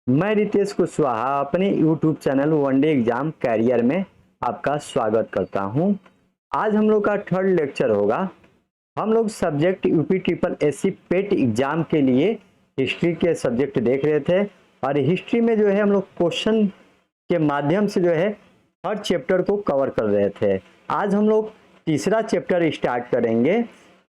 मैं रितेश कुशवाहा अपने YouTube channel one day exam career में आपका स्वागत करता हूं। आज हम लोग का थर्ड लेक्चर होगा। हम लोग सब्जेक्ट यूपी ट्रिपल एससी पेट एग्जाम के लिए हिस्ट्री के सब्जेक्ट देख रहे थे और हिस्ट्री में जो है हम लोग क्वेश्चन के माध्यम से जो है हर चैप्टर को कवर कर रहे थे। आज हम लोग तीसरा चैप्टर स्टार्ट करेंगे,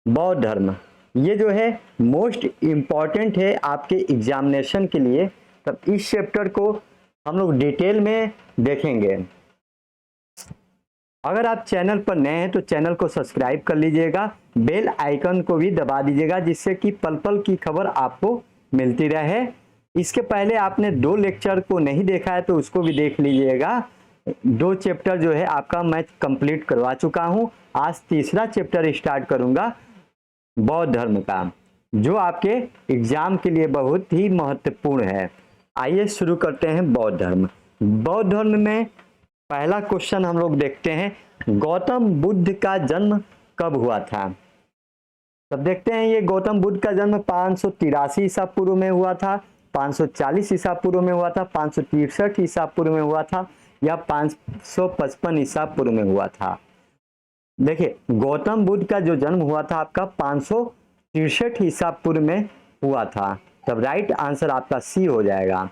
बौद्ध धर्म। ये जो है मोस्ट इम्पॉर्टेंट है आपके एग्जामिनेशन के लिए। तब इस चैप्टर को हम लोग डिटेल में देखेंगे। अगर आप चैनल पर नए हैं तो चैनल को सब्सक्राइब कर लीजिएगा, बेल आइकन को भी दबा दीजिएगा जिससे कि पल पल की खबर आपको मिलती रहे। इसके पहले आपने 2 लेक्चर को नहीं देखा है तो उसको भी देख लीजिएगा। 2 चैप्टर जो है आपका मैं कंप्लीट करवा चुका हूं। आज तीसरा चैप्टर स्टार्ट करूंगा बौद्ध धर्म का, जो आपके एग्जाम के लिए बहुत ही महत्वपूर्ण है। आइए शुरू करते हैं बौद्ध धर्म। बौद्ध धर्म में पहला क्वेश्चन हम लोग देखते हैं, गौतम बुद्ध का जन्म कब हुआ था? तब देखते हैं ये गौतम बुद्ध का जन्म 583 ईसा पूर्व में हुआ था, 540 ईसा पूर्व में हुआ था, 563 ईसा पूर्व में हुआ था या 555 ईसा पूर्व में हुआ था। देखिए गौतम बुद्ध का जो जन्म हुआ था आपका 563 ईसा पूर्व में हुआ था। तब राइट आंसर आपका सी हो जाएगा।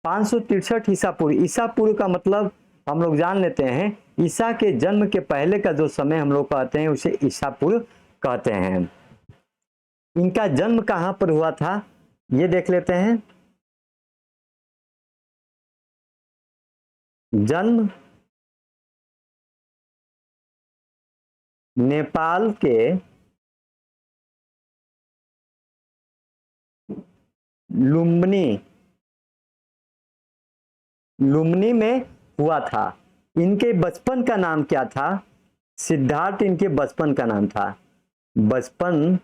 563 ईसा पूर्व। ईसा पूर्व का मतलब हम लोग जान लेते हैं, ईसा के जन्म के पहले का जो समय हम लोग कहते हैं उसे ईसा पूर्व कहते हैं। इनका जन्म कहां पर हुआ था ये देख लेते हैं। जन्म नेपाल के लुम्बिनी में हुआ था। इनके बचपन का नाम क्या था? सिद्धार्थ इनके बचपन का नाम था। बचपन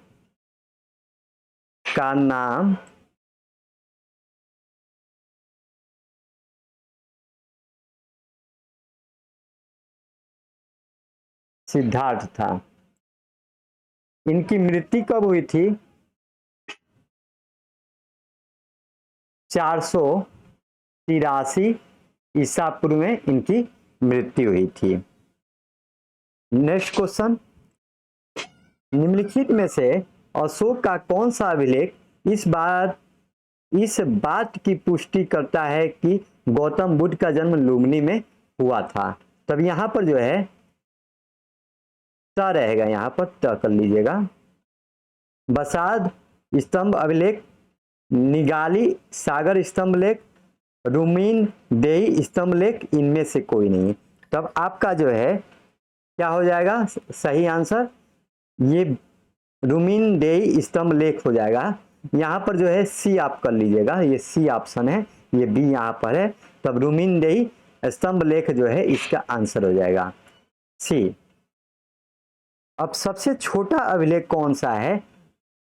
का नाम सिद्धार्थ था। इनकी मृत्यु कब हुई थी? 483 ईसा पूर्व में इनकी मृत्यु हुई थी। नेक्स्ट क्वेश्चन, निम्नलिखित में से अशोक का कौन सा अभिलेख इस बात की पुष्टि करता है कि गौतम बुद्ध का जन्म लुम्बिनी में हुआ था? तब यहां पर जो है ट रहेगा, यहां पर ट कर लीजिएगा। बसाद स्तंभ अभिलेख, निगाली सागर स्तंभ लेख, रुमीन देही स्तंभ लेख, इनमें से कोई नहीं। तब आपका जो है क्या हो जाएगा सही आंसर? ये रुमीन देही स्तंभ लेख हो जाएगा। यहाँ पर जो है सी आप कर लीजिएगा, ये सी ऑप्शन है, ये बी यहाँ पर है। तब रुमीन देही स्तंभ लेख जो है इसका आंसर हो जाएगा सी। अब सबसे छोटा अभिलेख कौन सा है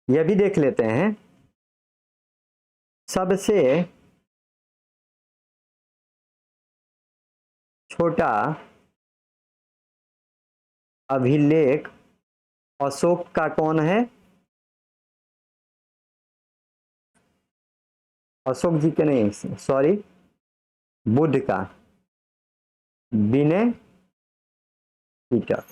यह भी देख लेते हैं। सबसे छोटा अभिलेख अशोक का कौन है? अशोक जी के नहीं, सॉरी, बुद्ध का, विनय पीटर।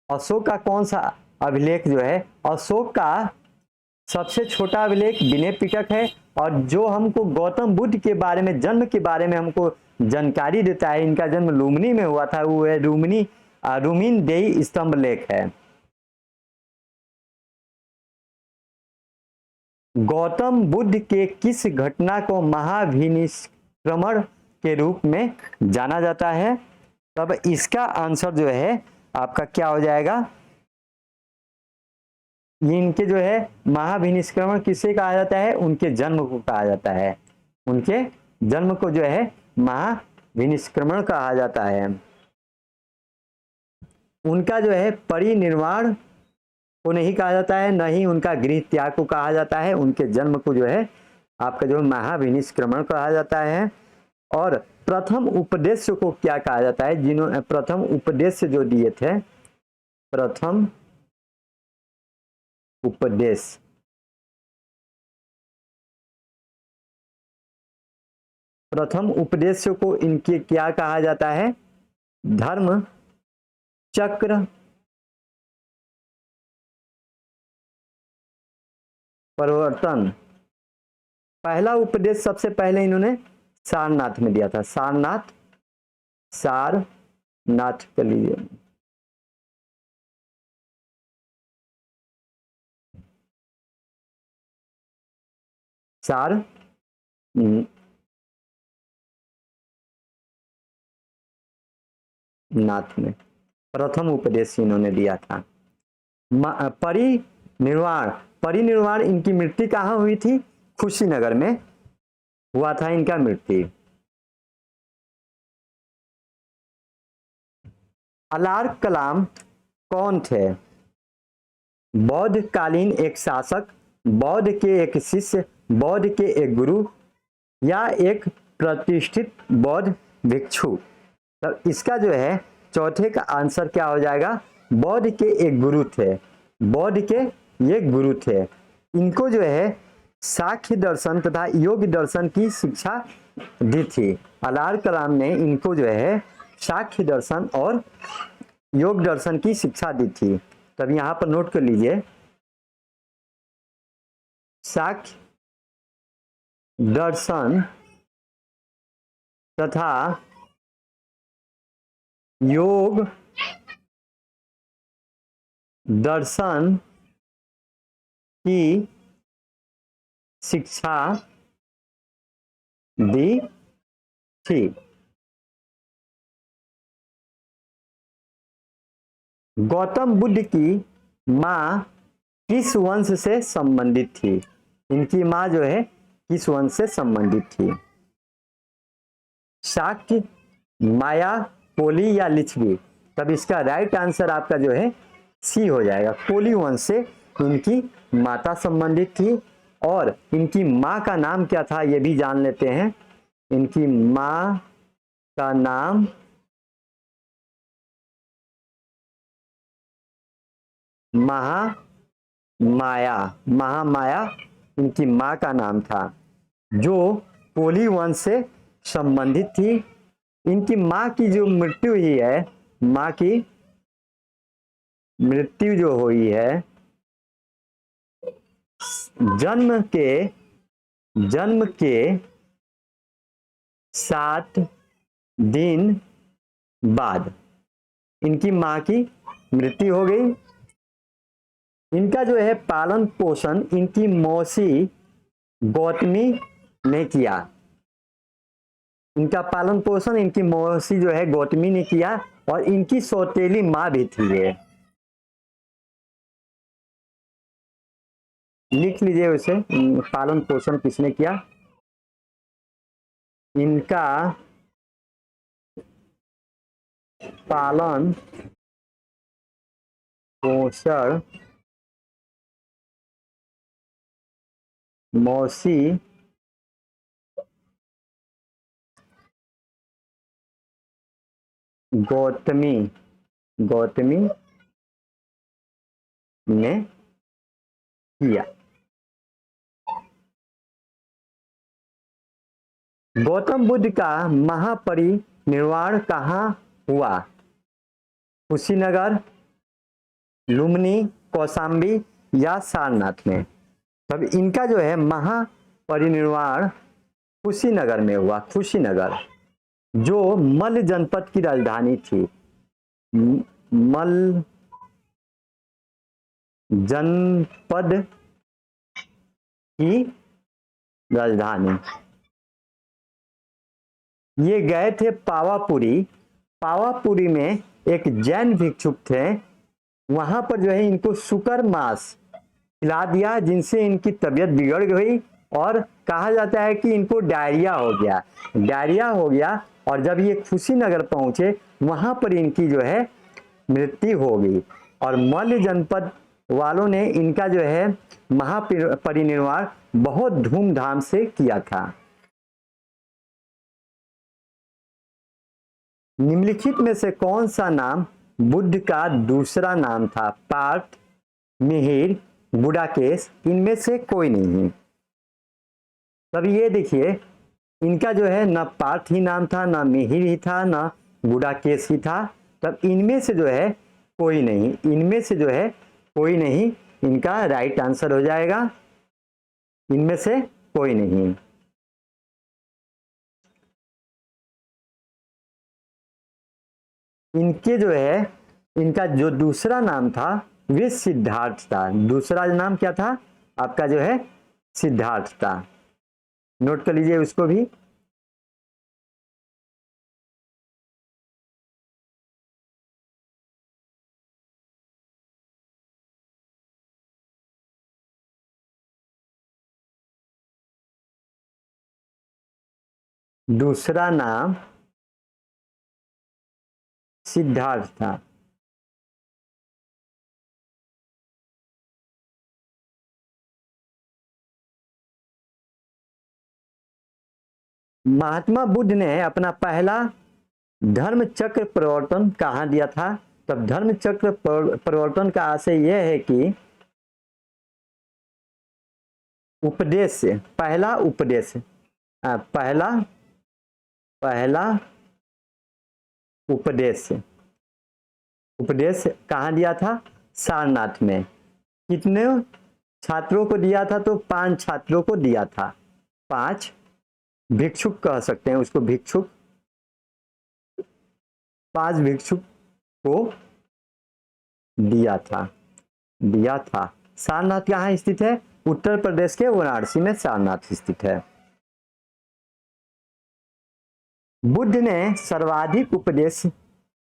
अशोक का कौन सा अभिलेख जो है, अशोक का सबसे छोटा अभिलेख विनय पिटक है। और जो हमको गौतम बुद्ध के बारे में, जन्म के बारे में हमको जानकारी देता है, इनका जन्म लुम्बिनी में हुआ था, वो है रुमीन देही स्तंभ लेख है। गौतम बुद्ध के किस घटना को महाभिनिष्क्रमण के रूप में जाना जाता है? तब इसका आंसर जो है आपका क्या हो जाएगा? इनके जो है महाभिनिष्क्रमण किसे कहा जाता है? उनके जन्म को कहा जाता है। उनके जन्म को जो है महाभिनिष्क्रमण कहा जाता है। उनका जो है परिनिर्वाण को नहीं कहा जाता है, न ही उनका गृह त्याग को कहा जाता है। उनके जन्म को जो है आपका जो महाभिनिष्क्रमण कहा जाता है। और प्रथम उपदेश को क्या कहा जाता है? जिन्होंने प्रथम उपदेश जो दिए थे, प्रथम उपदेश, प्रथम उपदेश को इनके क्या कहा जाता है? धर्म चक्र परिवर्तन। पहला उपदेश सबसे पहले इन्होंने सारनाथ में दिया था। सारनाथ, सारनाथ के लिए नाथ में प्रथम उपदेश इन्होंने दिया था। परिनिर्वाण, परिनिर्वाण इनकी मृत्यु कहाँ हुई थी? कुशीनगर में हुआ था इनका मृत्यु। अलार कलाम कौन थे? बौद्ध कालीन एक शासक, बौद्ध के एक शिष्य, बौद्ध के एक गुरु, या एक प्रतिष्ठित बौद्ध भिक्षु। तो इसका जो है चौथे का आंसर क्या हो जाएगा? बौद्ध के एक गुरु थे, बौद्ध के ये गुरु थे। इनको जो है सांख्य दर्शन तथा योग दर्शन की शिक्षा दी थी। अलार कलाम ने इनको जो है सांख्य दर्शन और योग दर्शन की शिक्षा दी थी। तब यहां पर नोट कर लीजिए, सांख्य दर्शन तथा योग दर्शन की शिक्षा दी थी। गौतम बुद्ध की मां किस वंश से संबंधित थी? इनकी मां जो है किस वंश से संबंधित थी? शाक्य, माया, कोली या लिच्छवी? तब इसका राइट आंसर आपका जो है सी हो जाएगा। कोली वंश से इनकी माता संबंधित थी। और इनकी मां का नाम क्या था ये भी जान लेते हैं। इनकी मां का नाम महामाया, महामाया इनकी मां का नाम था, जो कोली वंश से संबंधित थी। इनकी मां की जो मृत्यु हुई है, मां की मृत्यु जो हुई है जन्म के 7 दिन बाद इनकी मां की मृत्यु हो गई। इनका जो है पालन पोषण इनकी मौसी गौतमी ने किया। इनका पालन पोषण इनकी मौसी जो है गौतमी ने किया, और इनकी सौतेली मां भी थी। ये लिख लीजिए उसे, पालन पोषण किसने किया? इनका पालन पोषण मौसी गौतमी ने किया। गौतम बुद्ध का महापरिनिर्वाण कहाँ हुआ? कुशीनगर, लुम्बिनी, कौशाम्बी या सारनाथ में? तब इनका जो है महापरिनिर्वाण कुशीनगर में हुआ। कुशीनगर जो मल्ल जनपद की राजधानी थी। मल्ल जनपद की राजधानी। ये गए थे पावापुरी। पावापुरी में एक जैन भिक्षुक थे, वहां पर जो है इनको शुकर मांस खिला दिया, जिनसे इनकी तबीयत बिगड़ गई और कहा जाता है कि इनको डायरिया हो गया। डायरिया हो गया और जब ये कुशीनगर पहुंचे वहां पर इनकी जो है मृत्यु हो गई। और मल्ल जनपद वालों ने इनका जो है महापरिनिर्वाण बहुत धूमधाम से किया था। निम्नलिखित में से कौन सा नाम बुद्ध का दूसरा नाम था? पार्थ, मिहिर, गुडाकेश, इनमें से कोई नहीं। तब ये देखिए, इनका जो है न पार्थ ही नाम था, न मिहिर ही था, न गुडाकेश ही था। तब इनमें से जो है कोई नहीं, इनमें से जो है कोई नहीं, इनका राइट आंसर हो जाएगा, इनमें से कोई नहीं। इनके जो है, इनका जो दूसरा नाम था वे सिद्धार्थ था। दूसरा नाम क्या था आपका? जो है सिद्धार्थ था। नोट कर लीजिए उसको भी। दूसरा नाम सिद्धार्थ था। महात्मा बुद्ध ने अपना पहला धर्म चक्र प्रवर्तन कहाँ दिया था? तब धर्म चक्र प्रवर्तन का आशय यह है कि उपदेश, पहला उपदेश, पहला पहला उपदेश, उपदेश कहाँ दिया था? सारनाथ में। कितने छात्रों को दिया था? तो 5 छात्रों को दिया था। 5 भिक्षुक कह सकते हैं उसको, भिक्षुक, 5 भिक्षुक को दिया था, दिया था। सारनाथ कहाँ स्थित है? उत्तर प्रदेश के वाराणसी में सारनाथ स्थित है। बुद्ध ने सर्वाधिक उपदेश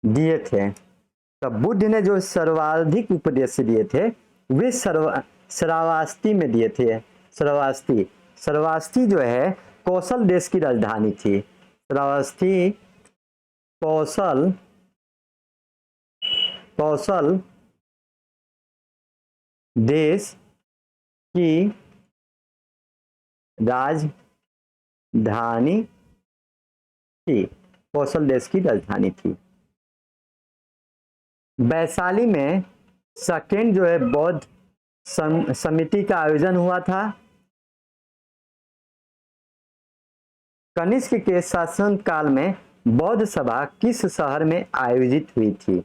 दिए थे। तब बुद्ध ने जो सर्वाधिक उपदेश दिए थे वे श्रावस्ती में दिए थे। श्रावस्ती, श्रावस्ती जो है कौशल देश की राजधानी थी। श्रावस्ती कौशल, कौशल देश की राजधानी थी, कौशल देश की राजधानी थी। वैशाली में सेकेंड जो है बौद्ध समिति का आयोजन हुआ था। कनिष्क के शासन काल में बौद्ध सभा किस शहर में आयोजित हुई थी?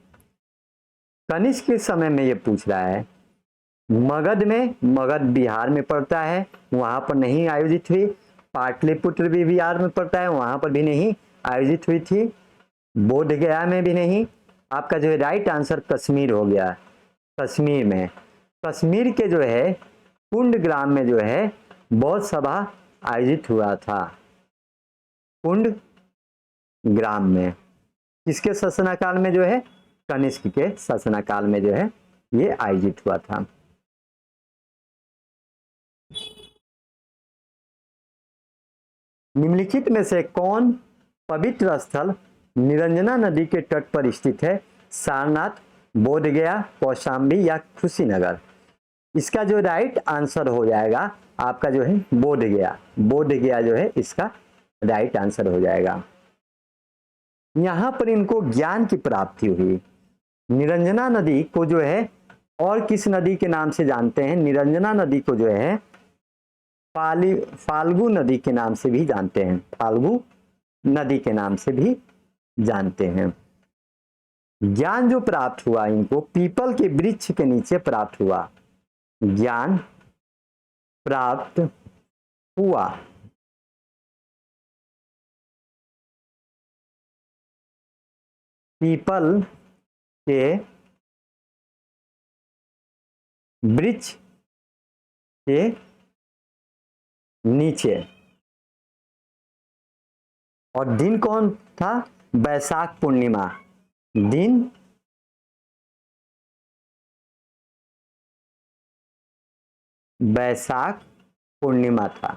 कनिष्क के समय में ये पूछ रहा है। मगध में, मगध बिहार में पड़ता है, वहां पर नहीं आयोजित हुई। पाटलिपुत्र भी बिहार में पड़ता है, वहां पर भी नहीं आयोजित हुई थी। बोध गया में भी नहीं। आपका जो है राइट आंसर कश्मीर हो गया। कश्मीर में, कश्मीर के जो है कुंड ग्राम में जो है बौद्ध सभा आयोजित हुआ था। कुंड ग्राम में किसके शासनकाल में? जो है कनिष्क के शासनकाल में जो है ये आयोजित हुआ था। निम्नलिखित में से कौन पवित्र स्थल निरंजना नदी के तट पर स्थित है? सारनाथ, बोधगया, कौशाम्बी या कुशीनगर? इसका जो राइट आंसर हो जाएगा आपका जो है बोधगया। बोधगया जो है इसका राइट आंसर हो जाएगा। यहां पर इनको ज्ञान की प्राप्ति हुई। निरंजना नदी को जो है और किस नदी के नाम से जानते हैं? निरंजना नदी को जो है फाल्गु नदी के नाम से भी जानते हैं। फाल्गु नदी के नाम से भी जानते हैं। ज्ञान जो प्राप्त हुआ इनको पीपल के वृक्ष के नीचे प्राप्त हुआ। ज्ञान प्राप्त हुआ पीपल के वृक्ष के नीचे। और दिन कौन था? बैसाख पूर्णिमा। दिन बैसाख पूर्णिमा था।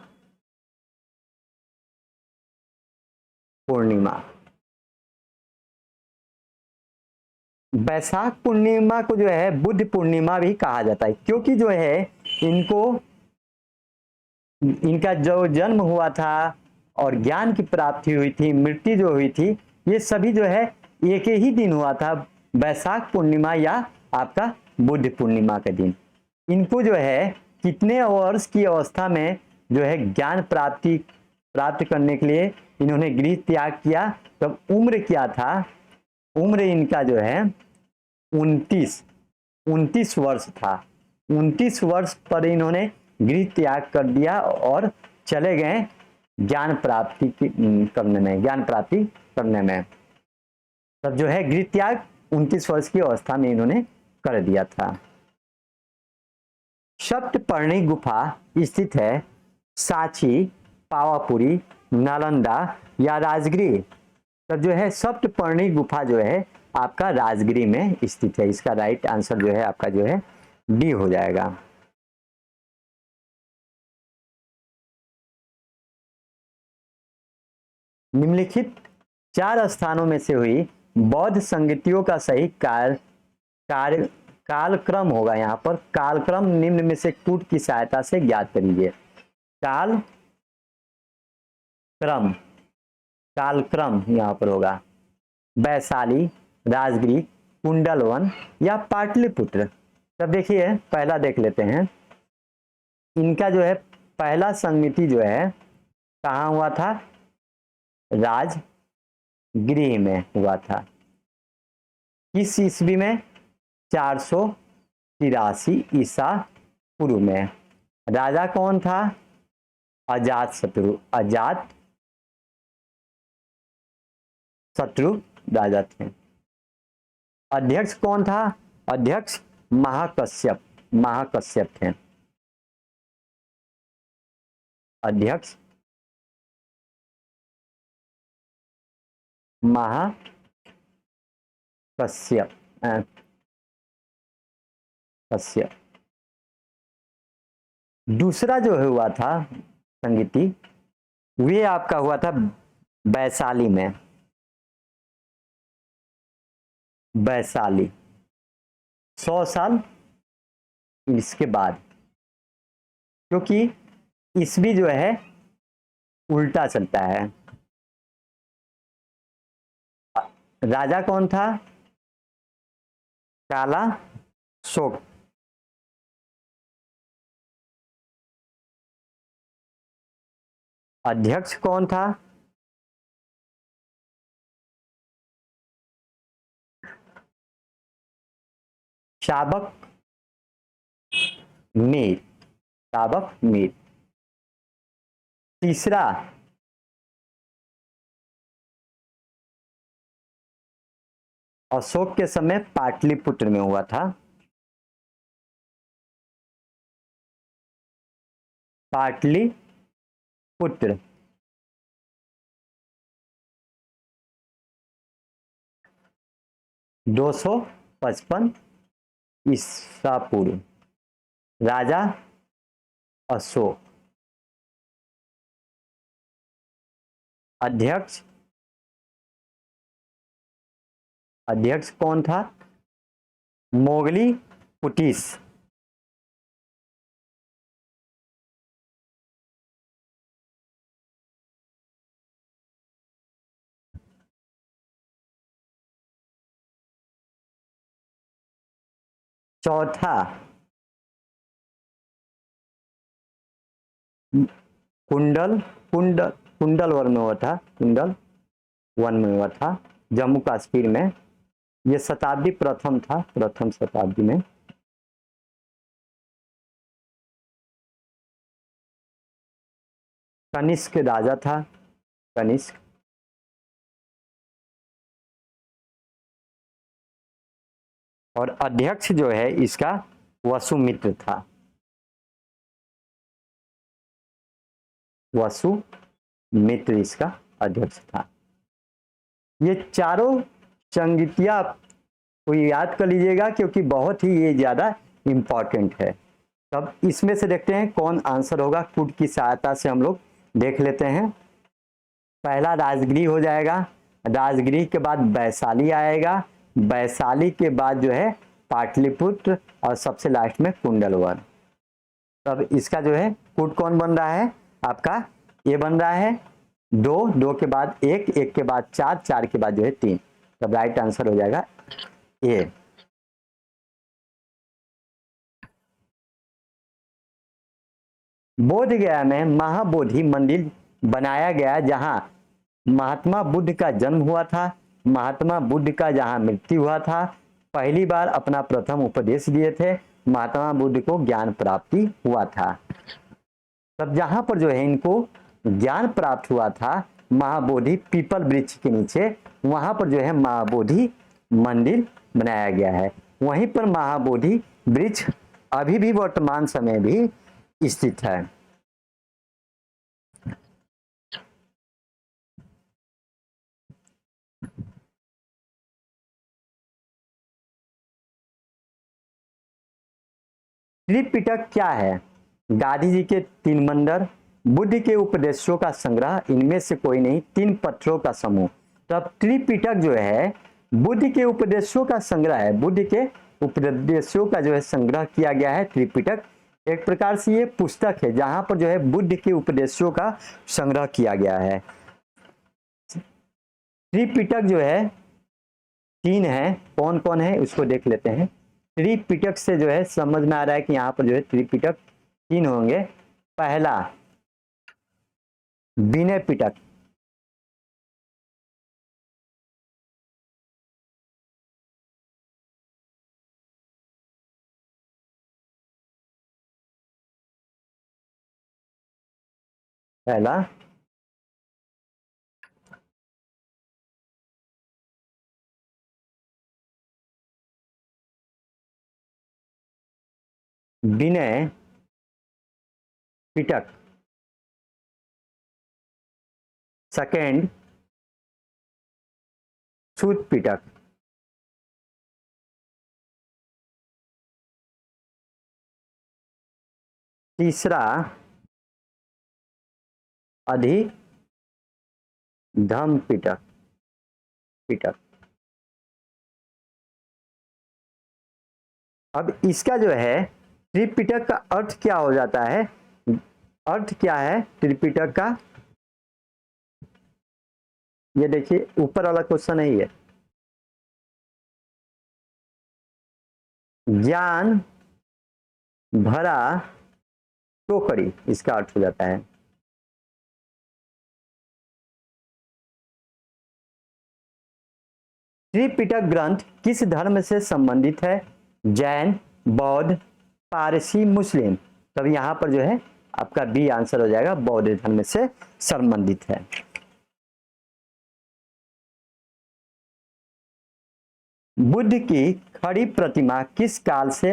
पूर्णिमा, बैसाख पूर्णिमा को जो है बुद्ध पूर्णिमा भी कहा जाता है, क्योंकि जो है इनको, इनका जो जन्म हुआ था और ज्ञान की प्राप्ति हुई थी, मृत्यु जो हुई थी, ये सभी जो है एक ही दिन हुआ था, वैशाख पूर्णिमा या आपका बुद्ध पूर्णिमा के दिन। इनको जो है कितने वर्ष की अवस्था में जो है ज्ञान प्राप्त करने के लिए इन्होंने गृह त्याग किया, तब उम्र क्या था, उम्र इनका जो है 29 वर्ष था। 29 वर्ष पर इन्होंने गृह त्याग कर दिया और चले गए ज्ञान प्राप्ति करने में। तब जो है गृह त्याग 29 वर्ष की अवस्था में इन्होंने कर दिया था। सप्तपर्णी गुफा स्थित है सांची, पावापुरी, नालंदा या राजगीर। तब जो है सप्तपर्णी गुफा जो है आपका राजगीर में स्थित है। इसका राइट आंसर जो है आपका जो है डी हो जाएगा। निम्नलिखित 4 स्थानों में से हुई बौद्ध संगतियों का सही कालक्रम होगा। यहाँ पर कालक्रम निम्न में से कूट की सहायता से ज्ञात करिए। कालक्रम यहाँ पर होगा वैशाली, राजगीर, कुंडलवन या पाटलिपुत्र। तब देखिए पहला देख लेते हैं। इनका जो है पहला संगति जो है कहाँ हुआ था, राजगृह में हुआ था। किस ईस्वी में, 483 ईसा पूर्व में। राजा कौन था, अजात शत्रु राजा थे। अध्यक्ष कौन था, अध्यक्ष महाकश्यप थे। अध्यक्ष महाकश्यप। दूसरा जो हुआ था संगीति, वे आपका हुआ था वैशाली में। वैशाली 100 साल इसके बाद, क्योंकि ईस्वी जो है उल्टा चलता है। राजा कौन था, काला शोक। अध्यक्ष कौन था, शाबक मीर। तीसरा अशोक के समय पाटलिपुत्र में हुआ था। पाटलिपुत्र 255 ईसा पूर्व। राजा अशोक। अध्यक्ष कौन था, मोगली पुटिस। चौथा कुंडल वन में हुआ था। जम्मू कश्मीर में। ये शताब्दी प्रथम था, प्रथम शताब्दी में। कनिष्क राजा था, कनिष्क। और अध्यक्ष जो है इसका वसुमित्र था। वसुमित्र इसका अध्यक्ष था। ये चारों संगतियां को याद कर लीजिएगा, क्योंकि बहुत ही ये ज्यादा इंपॉर्टेंट है। तब इसमें से देखते हैं कौन आंसर होगा। कूट की सहायता से हम लोग देख लेते हैं। पहला राजगीर हो जाएगा, राजगीर के बाद वैशाली आएगा, वैशाली के बाद जो है पाटलिपुत्र, और सबसे लास्ट में कुंडलवन। तब इसका जो है कूट कौन बन रहा है आपका, ये बन रहा है 2, 2 के बाद 1, 1 के बाद 4, 4 के बाद जो है 3। तब राइट आंसर हो जाएगा ए। बोध गया में महाबोधि मंदिर बनाया गया, जहां महात्मा बुद्ध का जन्म हुआ था, महात्मा बुद्ध का जहां मृत्यु हुआ था, पहली बार अपना प्रथम उपदेश दिए थे, महात्मा बुद्ध को ज्ञान प्राप्ति हुआ था। तब जहां पर जो है इनको ज्ञान प्राप्त हुआ था, महाबोधि पीपल वृक्ष के नीचे, वहां पर जो है महाबोधि मंदिर बनाया गया है। वहीं पर महाबोधि वृक्ष अभी भी वर्तमान समय भी स्थित है। त्रिपिटक क्या है? गांधी जी के 3 मंदिर, बुद्ध के उपदेशों का संग्रह, इनमें से कोई नहीं, 3 पत्रों का समूह। तो अब त्रिपिटक जो है बुद्ध के उपदेशों का संग्रह है, बुद्ध के उपदेशों का जो है संग्रह किया गया है। त्रिपिटक एक प्रकार से ये पुस्तक है जहां पर जो है बुद्ध के उपदेशों का संग्रह किया गया है। त्रिपिटक जो है 3 है, कौन कौन है उसको देख लेते हैं। त्रिपिटक से जो है समझ में आ रहा है कि यहाँ पर जो है त्रिपिटक 3 होंगे। पहला विनय पिटक, पहला विनय पिटक, सेकेंड सूत पिटक, तीसरा अधिधम पिटक पिटक। अब इसका जो है त्रिपिटक का अर्थ क्या हो जाता है? अर्थ क्या है त्रिपिटक का? ये देखिए ऊपर वाला क्वेश्चन है ये, ज्ञान भरा टोकरी, इसका अर्थ हो जाता है। त्रिपिटक ग्रंथ किस धर्म से संबंधित है? जैन, बौद्ध, पारसी, मुस्लिम। तब यहां पर जो है आपका बी आंसर हो जाएगा, बौद्ध धर्म से संबंधित है। बुद्ध की खड़ी प्रतिमा किस काल से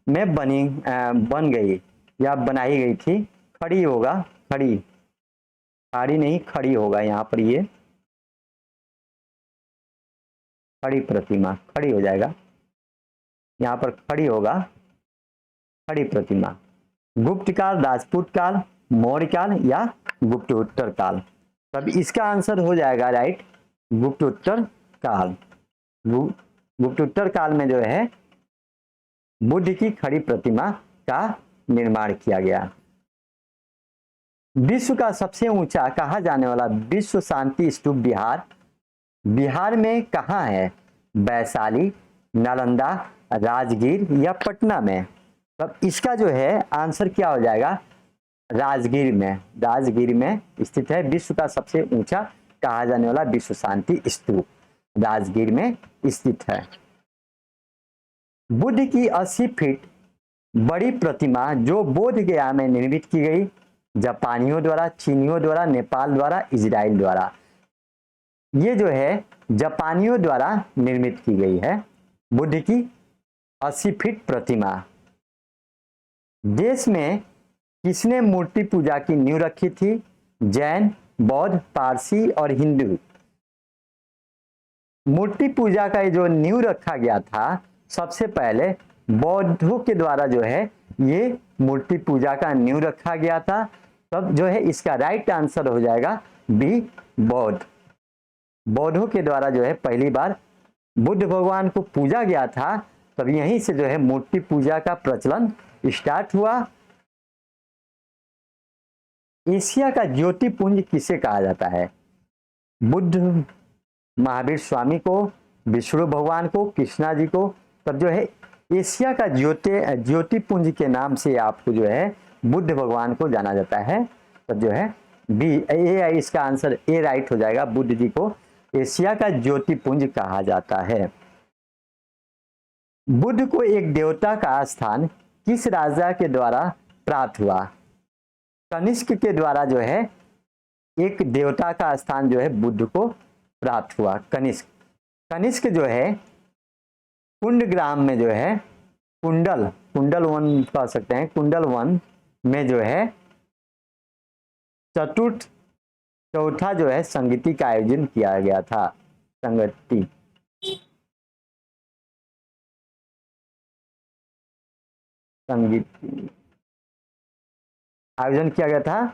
में बन गई या बनाई गई थी? खड़ी होगा, खड़ी, खाड़ी नहीं खड़ी होगा यहाँ पर, ये खड़ी प्रतिमा खड़ी हो जाएगा, यहाँ पर खड़ी होगा, खड़ी प्रतिमा। गुप्त काल, राजपूत काल, मौर्य काल या गुप्तोत्तर काल? तब इसका आंसर हो जाएगा राइट, गुप्तोत्तर काल। गुप्तोत्तर काल में जो है बुद्ध की खड़ी प्रतिमा का निर्माण किया गया। विश्व का सबसे ऊंचा कहा जाने वाला विश्व शांति स्तूप बिहार में कहाँ है? वैशाली, नालंदा, राजगीर या पटना में? तब इसका जो है आंसर क्या हो जाएगा? राजगीर में, राजगीर में स्थित है विश्व का सबसे ऊंचा कहा जाने वाला विश्व शांति स्तूप, राजगीर में स्थित है। बुद्ध की 80 फीट बड़ी प्रतिमा जो बोध गया में निर्मित की गई, जापानियों द्वारा, चीनियों द्वारा, नेपाल द्वारा, इजराइल द्वारा? ये जो है जापानियों द्वारा निर्मित की गई है बुद्ध की 80 फीट प्रतिमा। देश में किसने मूर्ति पूजा की नींव रखी थी? जैन, बौद्ध, पारसी और हिंदू? मूर्ति पूजा का जो नींव रखा गया था सबसे पहले बौद्धों के द्वारा जो है ये मूर्ति पूजा का नींव रखा गया था। तब जो है इसका राइट आंसर हो जाएगा बी, बौद्ध। बौद्धों के द्वारा जो है पहली बार बुद्ध भगवान को पूजा गया था, तब यहीं से जो है मूर्ति पूजा का प्रचलन स्टार्ट हुआ। एशिया का ज्योतिपुंज किसे कहा जाता है? बुद्ध महावीर स्वामी को, विष्णु भगवान को, कृष्णा जी को, तब जो है एशिया का ज्योतिपुंज के नाम से आपको जो है बुद्ध भगवान को जाना जाता है। तब जो है बी ए, इसका आंसर ए राइट हो जाएगा। बुद्ध जी को एशिया का ज्योतिपुंज कहा जाता है। बुद्ध को एक देवता का स्थान किस राजा के द्वारा प्राप्त हुआ? कनिष्क के द्वारा जो है एक देवता का स्थान जो है बुद्ध को प्राप्त हुआ। कनिष्क जो है कुंडग्राम में जो है कुंडल वन कह सकते हैं, कुंडल वन में जो है चौथा जो है संगीति का आयोजन किया गया था। संगीति आयोजन किया गया था,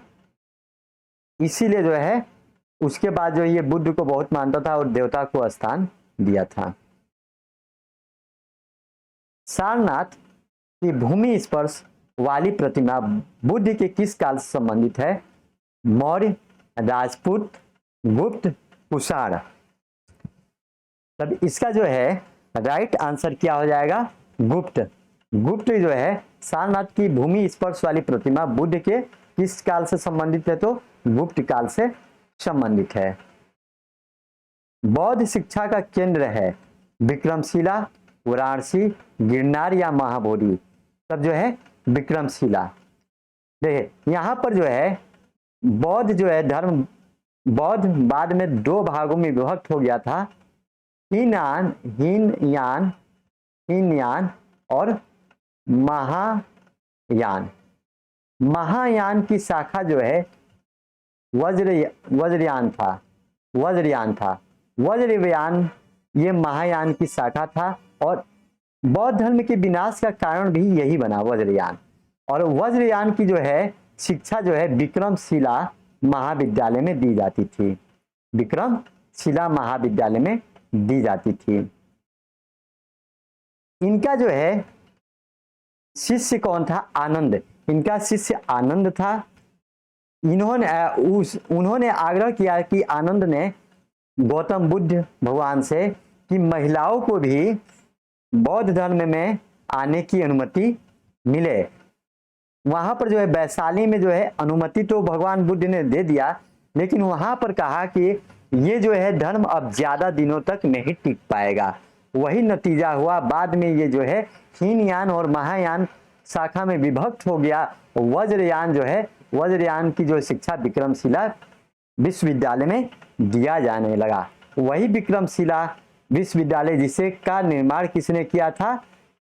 इसीलिए जो है उसके बाद जो ये बुद्ध को बहुत मानता था और देवता को स्थान दिया था। सारनाथ की भूमि स्पर्श वाली प्रतिमा बुद्ध के किस काल से संबंधित है? मौर्य, राजपूत, गुप्त, कुषाण। तब इसका जो है राइट आंसर क्या हो जाएगा? गुप्त। गुप्त जो है सारनाथ की भूमि स्पर्श वाली प्रतिमा बुद्ध के किस काल से संबंधित है? तो गुप्त काल से संबंधित है। बौद्ध शिक्षा का केंद्र है विक्रमशिला, वाराणसी, गिरनार या महाबोधि? तब जो है विक्रमशिला। देखिए यहाँ पर जो है बौद्ध जो है धर्म, बौद्ध बाद में दो भागों में विभक्त हो गया था, हीनयान और महायान। महायान की शाखा जो है वज्रयान था। वज्रयान ये महायान की शाखा था और बौद्ध धर्म के विनाश का कारण भी यही बना, वज्रयान। और वज्रयान की जो है शिक्षा जो है विक्रमशिला महाविद्यालय में दी जाती थी। विक्रमशिला महाविद्यालय में दी जाती थी। इनका जो है शिष्य कौन था? आनंद। इनका शिष्य आनंद था। उन्होंने आग्रह किया कि आनंद ने गौतम बुद्ध भगवान से कि महिलाओं को भी बौद्ध धर्म में आने की अनुमति मिले। वहां पर जो है वैशाली में जो है अनुमति तो भगवान बुद्ध ने दे दिया, लेकिन वहां पर कहा कि ये जो है धर्म अब ज्यादा दिनों तक नहीं टिक पाएगा। वही नतीजा हुआ, बाद में ये जो है हीनयान और महायान शाखा में विभक्त हो गया। वज्रयान जो है, वज्रयान की जो शिक्षा विक्रमशिला विश्वविद्यालय में दिया जाने लगा। वही विक्रमशिला विश्वविद्यालय जिसे का निर्माण किसने किया था?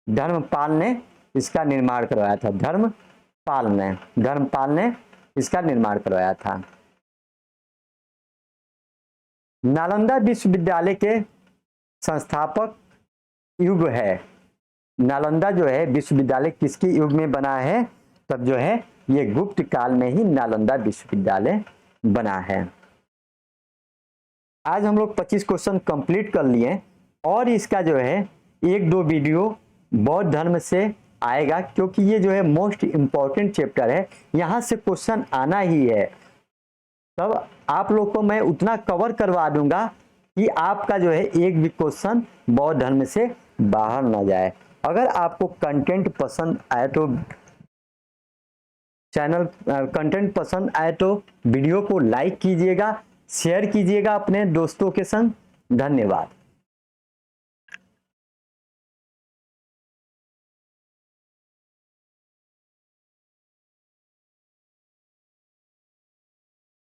धर्मपाल ने इसका निर्माण करवाया था। धर्मपाल ने इसका निर्माण करवाया था। नालंदा विश्वविद्यालय के संस्थापक युग है। नालंदा जो है विश्वविद्यालय किसके युग में बना है? तब जो है ये गुप्त काल में ही नालंदा विश्वविद्यालय बना है। आज हम लोग 25 क्वेश्चन कंप्लीट कर लिए और इसका जो है 1-2 वीडियो बौद्ध धर्म से आएगा, क्योंकि ये जो है मोस्ट इम्पॉर्टेंट चैप्टर है, यहाँ से क्वेश्चन आना ही है। तब आप लोग को मैं उतना कवर करवा दूंगा कि आपका जो है एक भी क्वेश्चन बौद्ध धर्म से बाहर ना जाए। अगर आपको कंटेंट पसंद आए तो वीडियो को लाइक कीजिएगा, शेयर कीजिएगा अपने दोस्तों के संग। धन्यवाद।